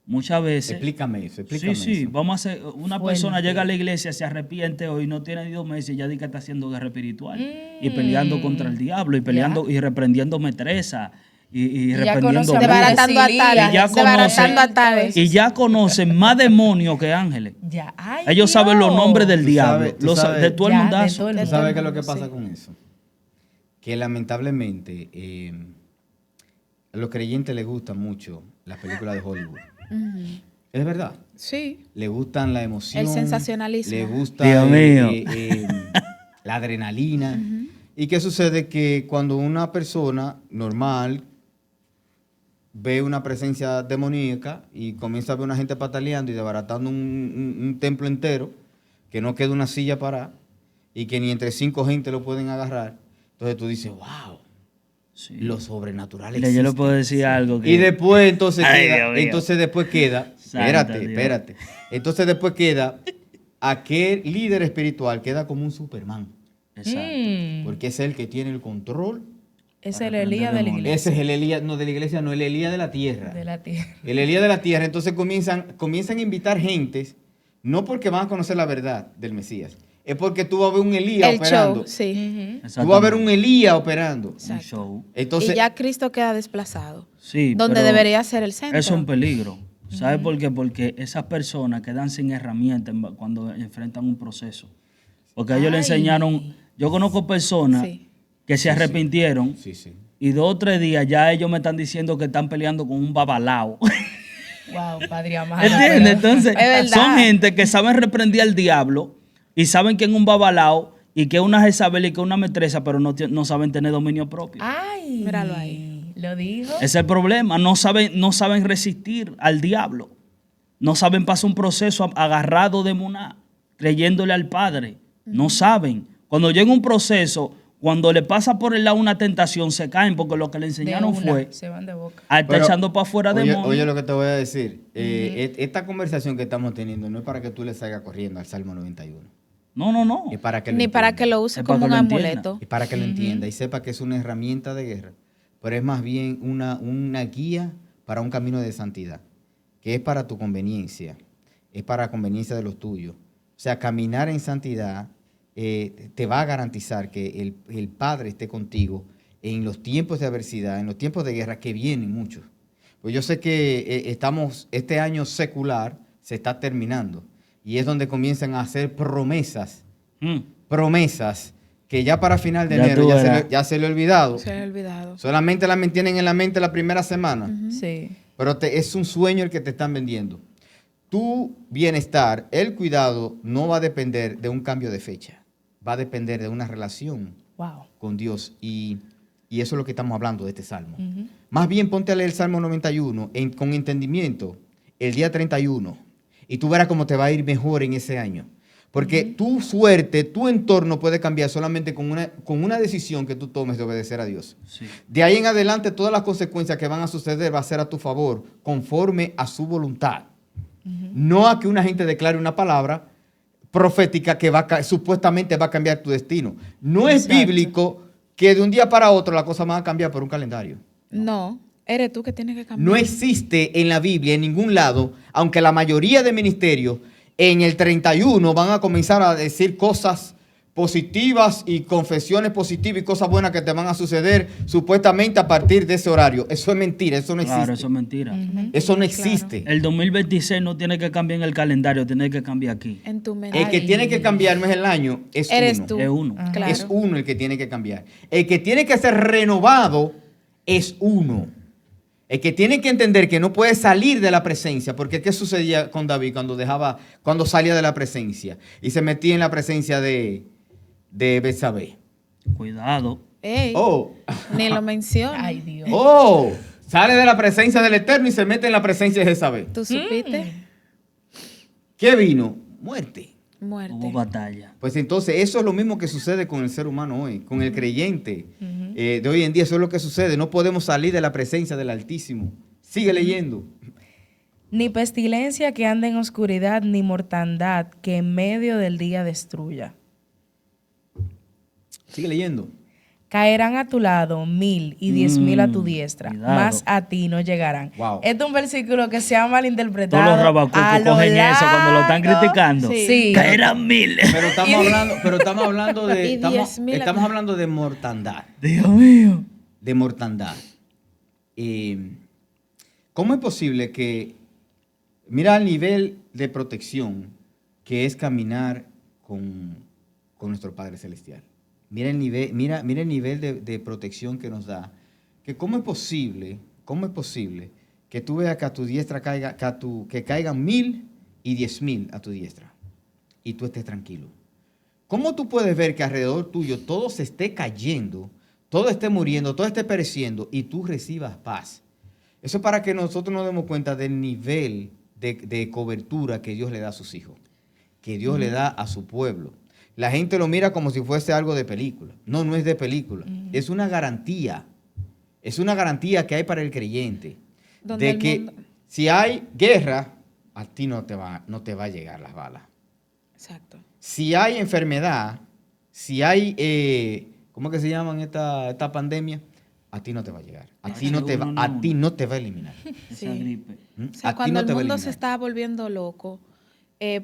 Muchas veces... Explícame eso, explícame Sí, eso. vamos a hacer, una Fuerte. persona llega a la iglesia, se arrepiente hoy, no tiene ni 2 meses y ya dice que está haciendo guerra espiritual y peleando contra el diablo y peleando y reprendiendo metresa y ya reprendiendo conoce a brujos. Desbaratando Silía, altares. Y ya Desbaratando conoce- altares. y ya conocen más demonios que ángeles. Ya. Ay, Ellos saben los Dios. nombres del Tú diablo, sabes- tú sabes- de todo el Ya, de mundazo. todo el ¿Tú mundo. sabes qué es lo que Sí. pasa con eso? Que lamentablemente a los creyentes les gustan mucho las películas de Hollywood. Ujú. Es verdad. Sí. Le gustan la emoción. El sensacionalismo. Le gusta Dios mío. la adrenalina. ¿Y qué sucede? Que cuando una persona normal ve una presencia demoníaca y comienza a ver una gente pataleando y desbaratando un templo entero, que no queda una silla parada y que ni entre 5 gente lo pueden agarrar, entonces tú dices, wow, Sí. lo sobrenatural Mira, yo le existe. puedo decir algo que... Y después entonces Ay, queda, Dios mío. Santo Dios. espérate. Entonces después queda aquel líder espiritual queda como un Superman, Exacto. porque es el que tiene el control. Es Para el Elías de la reprender iglesia. Ese es el Elías, no de la iglesia, no, el Elías de la tierra. De la tierra. El Elías de la tierra. Entonces comienzan a invitar gentes, no porque van a conocer la verdad del Mesías, es porque tú vas a ver un Elías El operando. show, sí. Tú vas a ver un Elías operando. Un Exacto. show. Entonces, Y ya Cristo queda desplazado. Sí, donde pero debería ser el centro. eso es un peligro. ¿Sabes por qué? Porque esas personas quedan sin herramientas cuando enfrentan un proceso. Porque a ellos le Ay. enseñaron... Yo conozco personas Sí. que se arrepintieron sí, sí. y 2 o 3 días ya ellos me están diciendo que están peleando con un babalao. Wow, padre amado. ¿Entiendes? pero- Entonces, Es verdad. son gente que saben reprender al diablo y saben que es un babalao y que es una Jezabel y que es una metresa, pero no saben tener dominio propio. Ay. Míralo ahí. Lo dijo. Ese es el problema. No saben resistir al diablo. No saben pasar un proceso agarrado de muná, creyéndole al Padre. No saben. Cuando llega un proceso, cuando le pasa por el lado una tentación, se caen porque lo que le De enseñaron una, fue Se van de boca. a estar Pero, echando para afuera oye, demonios. oye lo que te voy a decir. Esta conversación que estamos teniendo no es para que tú le salgas corriendo al Salmo 91. No. Es para que lo Ni para entienda. que lo use Es para como que un lo entienda. amuleto. Es para que lo entienda y sepa que es una herramienta de guerra, pero es más bien una guía para un camino de santidad, que es para tu conveniencia, es para la conveniencia de los tuyos. O sea, caminar en santidad te va a garantizar que el Padre esté contigo en los tiempos de adversidad, en los tiempos de guerra que vienen muchos. Pues yo sé que este año secular se está terminando y es donde comienzan a hacer promesas que ya para final de Ya enero tú ya verás. se le ha olvidado. Se le ha olvidado. Solamente la mantienen en la mente la primera semana. Sí. Pero es un sueño el que te están vendiendo. Tu bienestar, el cuidado, no va a depender de un cambio de fecha. Va a depender de una relación Wow. con Dios. Y eso es lo que estamos hablando de este salmo. Más bien ponte a leer el Salmo 91 con entendimiento el día 31 y tú verás cómo te va a ir mejor en ese año. Porque tu suerte, tu entorno puede cambiar solamente con una decisión que tú tomes de obedecer a Dios. Sí. De ahí en adelante, todas las consecuencias que van a suceder va a ser a tu favor, conforme a su voluntad. No a que una gente declare una palabra profética que supuestamente va a cambiar tu destino. No es Exacto. bíblico que de un día para otro las cosas van a cambiar por un calendario. No, eres tú que tienes que cambiar. No existe en la Biblia, en ningún lado, aunque la mayoría de ministerios en el 31 van a comenzar a decir cosas positivas y confesiones positivas y cosas buenas que te van a suceder supuestamente a partir de ese horario. Eso es mentira, eso no existe. Claro, eso es mentira. Eso no existe. El 2026 no tiene que cambiar en el calendario, tiene que cambiar aquí. En tu mente. El que tiene que cambiar no es el año, es Eres uno. tú. Es uno. Claro. Es uno el que tiene que cambiar. El que tiene que ser renovado es uno. El que tiene que entender que no puede salir de la presencia, porque ¿qué sucedía con David cuando salía de la presencia y se metía en la presencia de Betsabé? Cuidado. Ey, Oh, ni lo menciona. Ay, Dios. oh, sale de la presencia del Eterno y se mete en la presencia de Jezabel. ¿Tú supiste? ¿Qué vino? Muerte. Muerte. Hubo batalla. Pues entonces eso es lo mismo que sucede con el ser humano hoy, con el creyente de hoy en día. Eso es lo que sucede. No podemos salir de la presencia del Altísimo. Sigue leyendo. Ni pestilencia que ande en oscuridad, ni mortandad que en medio del día destruya. Sigue leyendo. Caerán a tu lado 1000 y 10,000 a tu diestra, cuidado. mas a ti no llegarán. Wow. Este es un versículo que se ha malinterpretado. Todos los rabacucos a lo cogen eso cuando lo están largo. criticando. Sí. Caerán 1000. Pero estamos hablando de, Y 10,000 estamos hablando de mortandad. Dios mío. De mortandad. ¿Cómo es posible que, mira el nivel de protección que es caminar con nuestro Padre Celestial? Mira el nivel de protección que nos da. Que ¿cómo es posible que tú veas que a tu diestra que caigan 1000 y 10,000 a tu diestra y tú estés tranquilo? ¿Cómo tú puedes ver que alrededor tuyo todo se esté cayendo, todo esté muriendo, todo esté pereciendo y tú recibas paz? Eso es para que nosotros nos demos cuenta del nivel de cobertura que Dios le da a sus hijos, que Dios le da a su pueblo. La gente lo mira como si fuese algo de película. No, no es de película. Es una garantía. Es una garantía que hay para el creyente. Donde De el que mundo- si hay guerra, a ti no te va a llegar las balas. Exacto. Si hay enfermedad, si hay, ¿cómo que se llaman esta pandemia? A ti no te va a llegar. A ti no te va a eliminar. Esa Sí. gripe. ¿Mm? O sea, A ti cuando no el te va a mundo se eliminar. está volviendo loco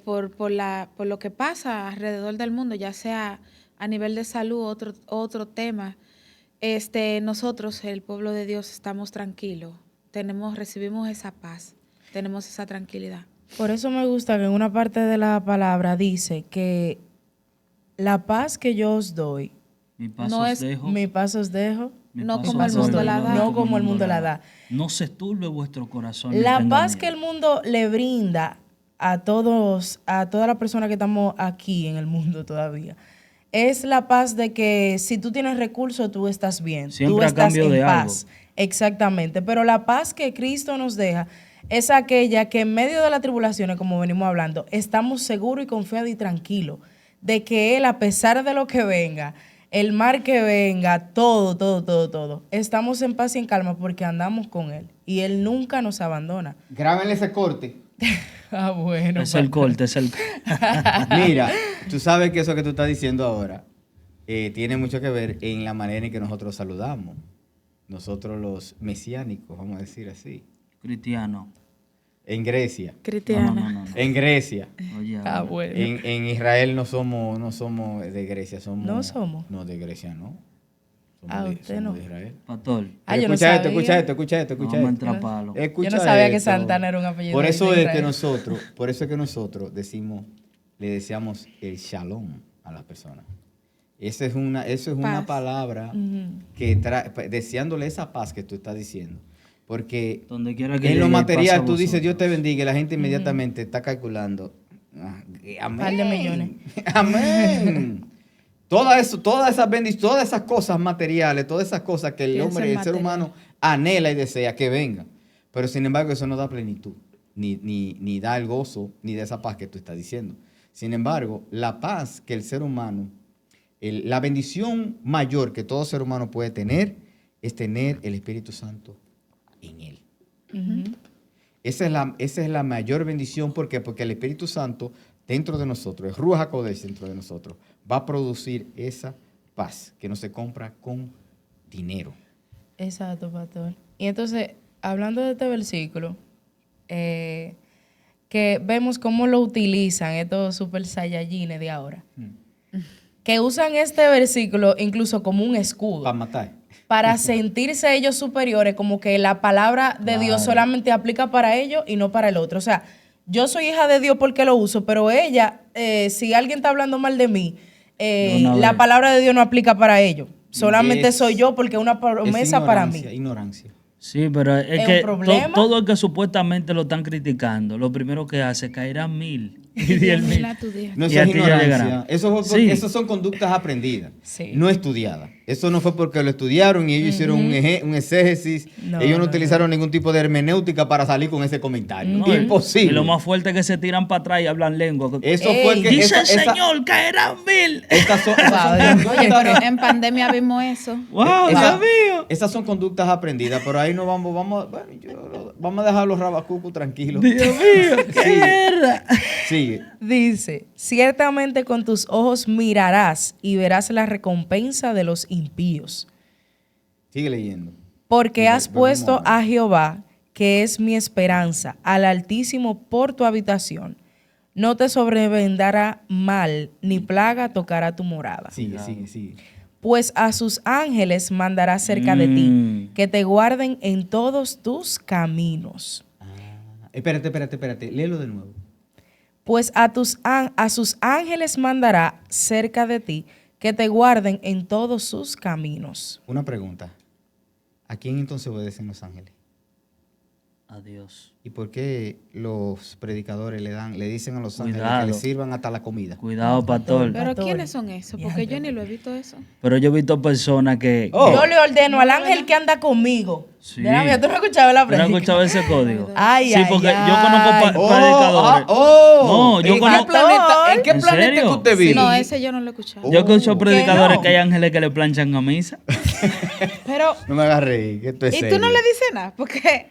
por lo que pasa alrededor del mundo, ya sea a nivel de salud, otro tema, nosotros, el pueblo de Dios, estamos tranquilos, recibimos esa paz, tenemos esa tranquilidad. Por eso me gusta que en una parte de la palabra dice que la paz que yo os doy, Mi paso No os es dejo. mi paz os dejo, mi no paso como os el mundo doy, la da. no como el mundo la da. No se turbe vuestro corazón. ni La tenga paz miedo. que el mundo le brinda a todas las personas que estamos aquí en el mundo todavía, es la paz de que si tú tienes recursos, tú estás bien, Siempre tú a estás cambio en de paz. algo. Exactamente, pero la paz que Cristo nos deja es aquella que en medio de las tribulaciones, como venimos hablando, estamos seguros y confiados y tranquilos de que Él, a pesar de lo que venga, el mar que venga, todo, estamos en paz y en calma porque andamos con Él y Él nunca nos abandona. Grábenle ese corte. Ah, bueno. Es el corte, es el Mira, tú sabes que eso que tú estás diciendo ahora tiene mucho que ver en la manera en que nosotros saludamos. Nosotros los mesiánicos, vamos a decir así. cristiano. En Grecia. Cristiana. No. En Grecia. Oye, Ah, oye. bueno. En Israel no somos de Grecia, somos. ¿No somos? No, de Grecia no. Ah, de, usted somos no. de Israel. Pastor, Ah, yo no escucha esto, sabía. escucha esto, escucha esto, no escucha vamos a esto. entrar a palo. Escucha Yo no sabía que esto. Santana era un apellido Por de eso es Israel. que nosotros le deseamos el shalom a las personas. Eso es una Paz. palabra que deseándole esa paz que tú estás diciendo. Porque Donde quiera que en lo llegue, material pasa tú dices Dios te vosotros. bendiga y la gente inmediatamente está calculando. Amén. Par de millones. Amén. Todas esas bendiciones, todas esas cosas materiales, todas esas cosas que el Piensa hombre, en el ser material. humano anhela y desea que vengan. Pero sin embargo eso no da plenitud, ni da el gozo, ni da esa paz que tú estás diciendo. Sin embargo, la paz que el ser humano, la bendición mayor que todo ser humano puede tener es tener el Espíritu Santo en él. Esa es la mayor bendición. ¿Por qué? Porque el Espíritu Santo dentro de nosotros, el Ruach HaKodesh dentro de nosotros, va a producir esa paz que no se compra con dinero. Exacto, pastor. Y entonces, hablando de este versículo, que vemos cómo lo utilizan estos super saiyajines de ahora, que usan este versículo incluso como un escudo Para matar. para sentirse ellos superiores, como que la palabra de Dios solamente aplica para ellos y no para el otro. O sea, yo soy hija de Dios porque lo uso, pero ella, si alguien está hablando mal de mí, la palabra de Dios no aplica para ellos. Solamente soy yo porque es una promesa para mí. Ignorancia. Sí, pero es ¿Es que un problema? todo el que supuestamente lo están criticando, lo primero que hace, caerán 1000 y 10.000. Mira tu día. No, Y eso a es ti ya ignorancia. llegará. Eso Sí. son conductas aprendidas, Sí. no estudiadas. Eso no fue porque lo estudiaron y ellos hicieron un exégesis. No, ellos no, no, utilizaron ningún tipo de hermenéutica para salir con ese comentario. No, Imposible. Y lo más fuerte es que se tiran para atrás y hablan lengua. Eso Ey, fue que Dice el Señor, caerán 1000. esas son Oye, conductas- pero en pandemia vimos eso. ¡Wow, esa- Dios mío! esas son conductas aprendidas, pero ahí no vamos a dejar los rabacucos tranquilos. Dios mío, qué guerra. Sigue. Dice, ciertamente con tus ojos mirarás y verás la recompensa de los impíos, Sigue leyendo. porque Mira, has pero puesto vamos a a Jehová, que es mi esperanza, al Altísimo por tu habitación. No te sobrevendrá mal, ni plaga tocará tu morada. Sigue. Pues a sus ángeles mandará cerca de ti, Mm. que te guarden en todos tus caminos. Espérate. Léelo de nuevo. Pues a sus ángeles mandará cerca de ti, que te guarden en todos sus caminos. Una pregunta. ¿A quién entonces obedecen los ángeles? Adiós. ¿Y por qué los predicadores le dicen a los ángeles Cuidado. que les sirvan hasta la comida? Cuidado, pastor. Pero Pastor. ¿quiénes son esos? Porque yo ni lo he visto eso. Pero yo he visto personas que... Oh. Yo le ordeno al ángel que anda conmigo. Sí. Mira, tú no escuchabas la ¿Tú no has prédica. escuchado ese código? Ay, sí, ay, porque ay. yo conozco predicadores. No, yo ¿En conozco- qué planeta, ¿en qué ¿En planeta serio? que usted vive? No, ese yo no lo he escuchado. Yo escucho predicadores no? que hay ángeles que le planchan camisa. Pero, No me hagas reír, que esto es ¿y tú serio. no le dices nada? Porque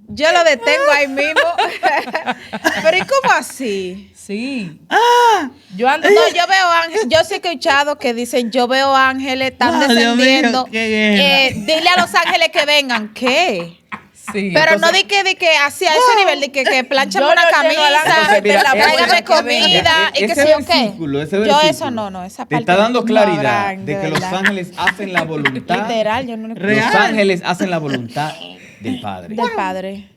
yo lo detengo ahí mismo. Pero ¿y cómo así? Sí. Ah. Yo ando. No, yo veo ángeles. Yo sí he escuchado que dicen, yo veo ángeles, están Ah, Dios mío, descendiendo. qué guerra. Dile a los ángeles que vengan. ¿Qué? Sí. Pero no di que así a ese nivel, de que planchan Yo una le ordeno al ángel camisa, que mira, la ese- tráigame que venga. comida y que Ese sé yo qué. versículo, ese Yo versículo eso no, esa te parte está dando no claridad habrán, de que los verdad. ángeles hacen la voluntad. Literal, yo no lo he Los Real. ángeles hacen la voluntad del Padre. Del padre.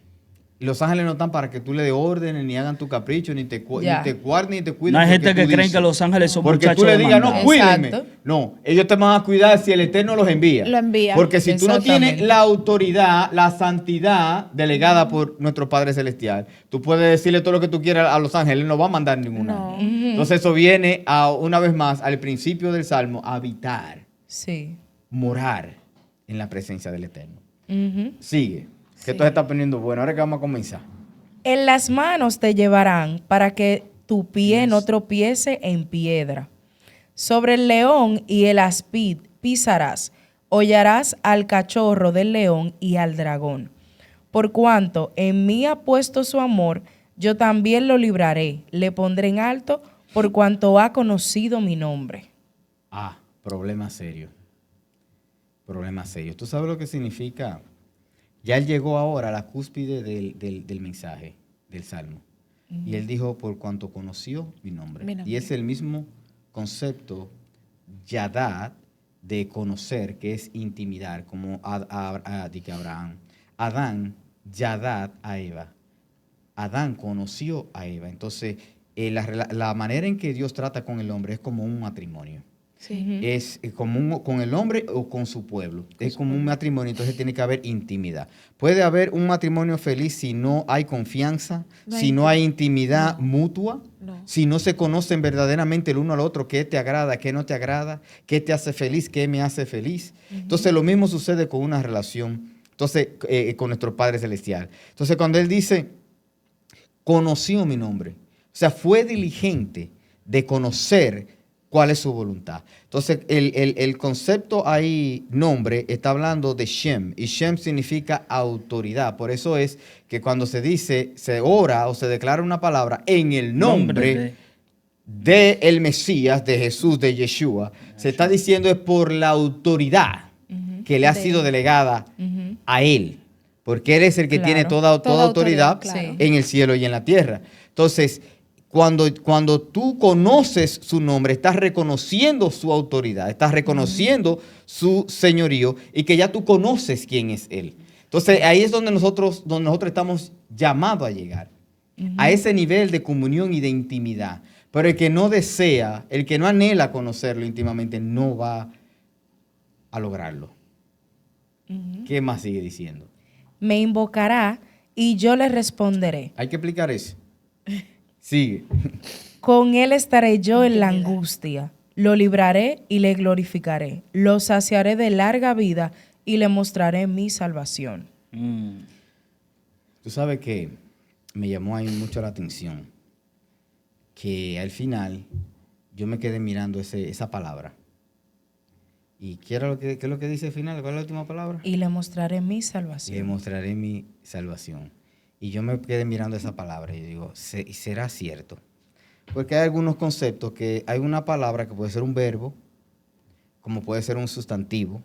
Y los ángeles no están para que tú le des órdenes, ni hagan tu capricho, ni te Ya. guarden, ni te cuiden. No hay porque gente que tú creen dices. que los ángeles son Porque muchachos tú le digas, no, demandados. cuídenme. Exacto. No, ellos te van a cuidar si el Eterno los envía. Lo envía. Porque si tú no tienes Exactamente. la autoridad, la santidad delegada por nuestro Padre Celestial, tú puedes decirle todo lo que tú quieras a los ángeles, no va a mandar ningún No. ángel. Entonces eso viene una vez más al principio del Salmo, a habitar, Sí. morar en la presencia del Eterno. Ujú. Sigue, que Sí. esto se está poniendo bueno. Ahora que vamos a comenzar. En las manos te llevarán para que tu pie no tropiece en piedra. Sobre el león y el aspid pisarás, hollarás al cachorro del león y al dragón. Por cuanto en mí ha puesto su amor, yo también lo libraré, le pondré en alto por cuanto ha conocido mi nombre. Ah, problema serio. Problema serio. ¿Tú sabes lo que significa? Ya él llegó ahora a la cúspide del mensaje, del Salmo. Y él dijo, por cuanto conoció mi nombre. Mi nombre. Y es el mismo concepto, yadad, de conocer, que es intimidar, como di que Abraham. Adán, yadad a Eva. Adán conoció a Eva. Entonces, la manera en que Dios trata con el hombre es como un matrimonio. Sí. Es como con el hombre o con su pueblo. Es como un matrimonio, entonces tiene que haber intimidad. Puede haber un matrimonio feliz si no hay confianza, si no hay intimidad mutua, si no se conocen verdaderamente el uno al otro, qué te agrada, qué no te agrada, qué te hace feliz, qué me hace feliz. Entonces lo mismo sucede con una relación, entonces con nuestro Padre Celestial. Entonces cuando Él dice, conoció mi nombre, o sea, fue diligente de conocer cuál es su voluntad. Entonces, el concepto ahí, nombre, está hablando de Shem, y Shem significa autoridad. Por eso es que cuando se dice, se ora o se declara una palabra en el nombre de el Mesías, de Jesús, de Yeshua, se está diciendo es por la autoridad que le ha sido delegada a Él. Porque Él es el que tiene toda autoridad claro. en el cielo y en la tierra. Entonces, cuando tú conoces su nombre, estás reconociendo su autoridad, estás reconociendo su señorío y que ya tú conoces quién es Él. Entonces, ahí es donde nosotros estamos llamados a llegar, a ese nivel de comunión y de intimidad. Pero el que no desea, el que no anhela conocerlo íntimamente, no va a lograrlo. ¿Qué más sigue diciendo? Me invocará y yo le responderé. Hay que explicar eso. Sigue. Con él estaré yo en la angustia. Lo libraré y le glorificaré. Lo saciaré de larga vida y le mostraré mi salvación. Tú sabes que me llamó ahí mucho la atención que al final yo me quedé mirando esa palabra. ¿Y qué es lo que dice al final? ¿Cuál es la última palabra? Y le mostraré mi Le salvación. mostraré mi salvación. Y yo me quedé mirando esa palabra y digo, ¿será cierto? Porque hay algunos conceptos que hay una palabra que puede ser un verbo, como puede ser un sustantivo,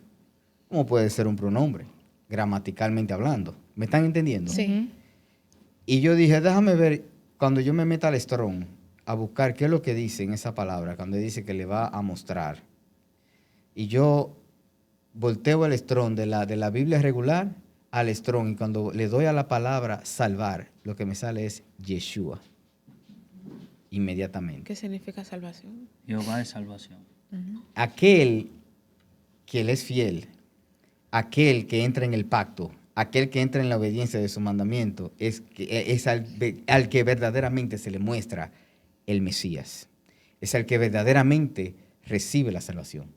como puede ser un pronombre, gramaticalmente hablando. ¿Me están entendiendo? Sí. Y yo dije, déjame ver, cuando yo me meta al Strong a buscar qué es lo que dice en esa palabra, cuando dice que le va a mostrar. Y yo volteo el Strong de la Biblia regular al Strong, y cuando le doy a la palabra salvar, lo que me sale es Yeshua. Inmediatamente. ¿Qué significa salvación? Jehová es salvación. Aquel que Él es fiel, aquel que entra en el pacto, aquel que entra en la obediencia de su mandamiento, es al que verdaderamente se le muestra el Mesías. Es al que verdaderamente recibe la salvación.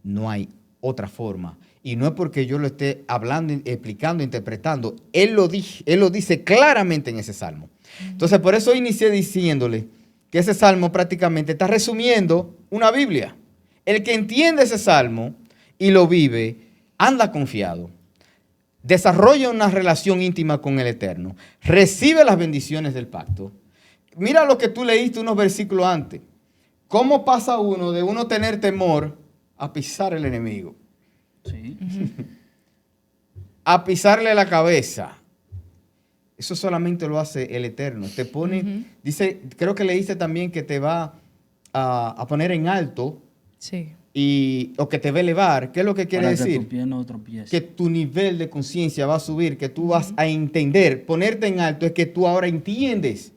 No hay otra forma. Y no es porque yo lo esté hablando, explicando, interpretando. Él lo dice claramente en ese salmo. Entonces, por eso inicié diciéndole que ese salmo prácticamente está resumiendo una Biblia. El que entiende ese salmo y lo vive, anda confiado. Desarrolla una relación íntima con el Eterno. Recibe las bendiciones del pacto. Mira lo que tú leíste unos versículos antes. ¿Cómo pasa uno de uno tener temor a pisar al enemigo? Sí. A pisarle la cabeza. Eso solamente lo hace el Eterno. Te pone, dice, creo que leíste también que te va a poner en alto. Sí. O que te va a elevar. ¿Qué es lo que quiere Para que decir? tu pie no tropiece. Que tu nivel de conciencia va a subir, que tú vas a entender. Ponerte en alto es que tú ahora entiendes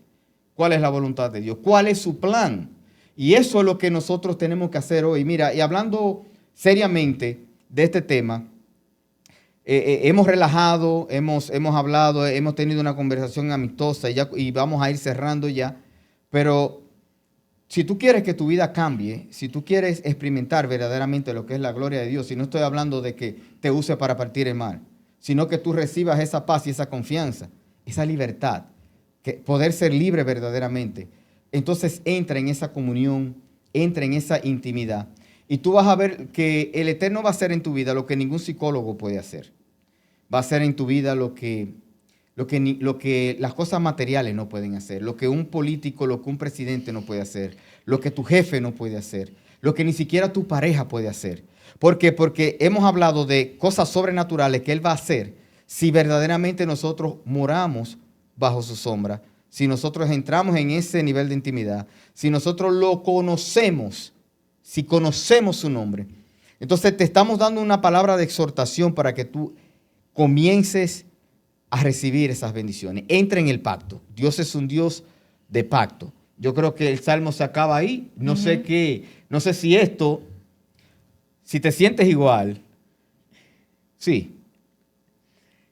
cuál es la voluntad de Dios, cuál es su plan. Y eso es lo que nosotros tenemos que hacer hoy. Mira, y hablando seriamente de este tema, hemos relajado, hemos hablado, hemos tenido una conversación amistosa y vamos a ir cerrando ya. Pero si tú quieres que tu vida cambie, si tú quieres experimentar verdaderamente lo que es la gloria de Dios, si no estoy hablando de que te use para partir el mar, sino que tú recibas esa paz y esa confianza, esa libertad, que poder ser libre verdaderamente, entonces entra en esa comunión, entra en esa intimidad. Y tú vas a ver que el Eterno va a hacer en tu vida lo que ningún psicólogo puede hacer. Va a hacer en tu vida lo que lo que las cosas materiales no pueden hacer, lo que un político, lo que un presidente no puede hacer, lo que tu jefe no puede hacer, lo que ni siquiera tu pareja puede hacer. ¿Por qué? Porque hemos hablado de cosas sobrenaturales que Él va a hacer si verdaderamente nosotros moramos bajo su sombra, si nosotros entramos en ese nivel de intimidad, si nosotros lo conocemos, si conocemos su nombre. Entonces te estamos dando una palabra de exhortación para que tú comiences a recibir esas bendiciones. Entra en el pacto. Dios es un Dios de pacto. Yo creo que el Salmo se acaba ahí. No sé si esto, si te sientes igual, sí.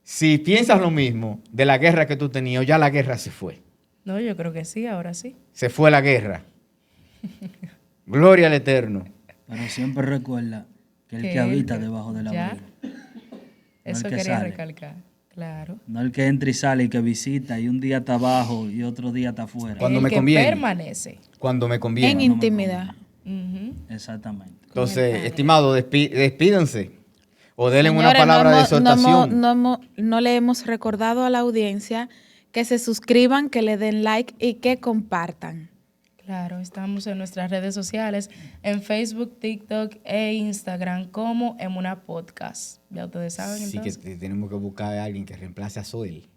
Si piensas lo mismo de la guerra que tú tenías, ya la guerra se fue. No, yo creo que sí, ahora sí. Se fue la guerra. Gloria al Eterno. Pero siempre recuerda que el que habita debajo de la ya. abrigo. Eso el que quería sale. recalcar. Claro. No el que entra y sale y que visita y un día está abajo y otro día está afuera. Cuando El me que conviene. permanece. Cuando me conviene. En intimidad. Ujú. Exactamente. Entonces, estimados, despídanse o denle una Señores, palabra de exhortación. No le hemos recordado a la audiencia que se suscriban, que le den like y que compartan. Claro, estamos en nuestras redes sociales, en Facebook, TikTok e Instagram como Emuna Podcast. Ya ustedes saben, Sí, entonces. que tenemos que buscar a alguien que reemplace a Zoel.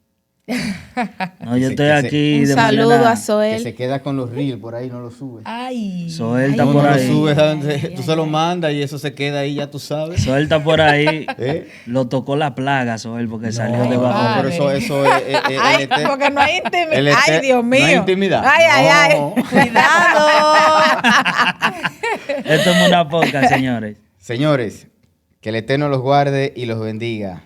No, yo Que estoy se- aquí Un de saludo manera- a Que Zoel. se queda con los reels por ahí, no lo sube. Ay. Zoel está No, por no lo ahí. sube, ay, tú se lo mandas y eso se queda ahí, ya tú sabes. Soel está por ahí. ¿Eh? Lo tocó la plaga, Soel, porque salió Ay, debajo. padre. pero eso es... Ay, porque no hay intimidad. Ay, Dios mío. No hay intimidad. Ay, ay, No. ay. Cuidado. Esto es una poca, señores. Señores, que el Eterno los guarde y los bendiga.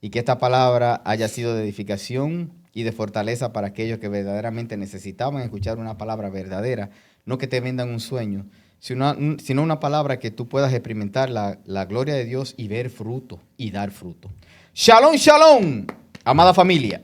Y que esta palabra haya sido de edificación y de fortaleza para aquellos que verdaderamente necesitaban escuchar una palabra verdadera. No que te vendan un sueño, sino una palabra que tú puedas experimentar la gloria de Dios y ver fruto y dar fruto. Shalom, shalom, amada familia.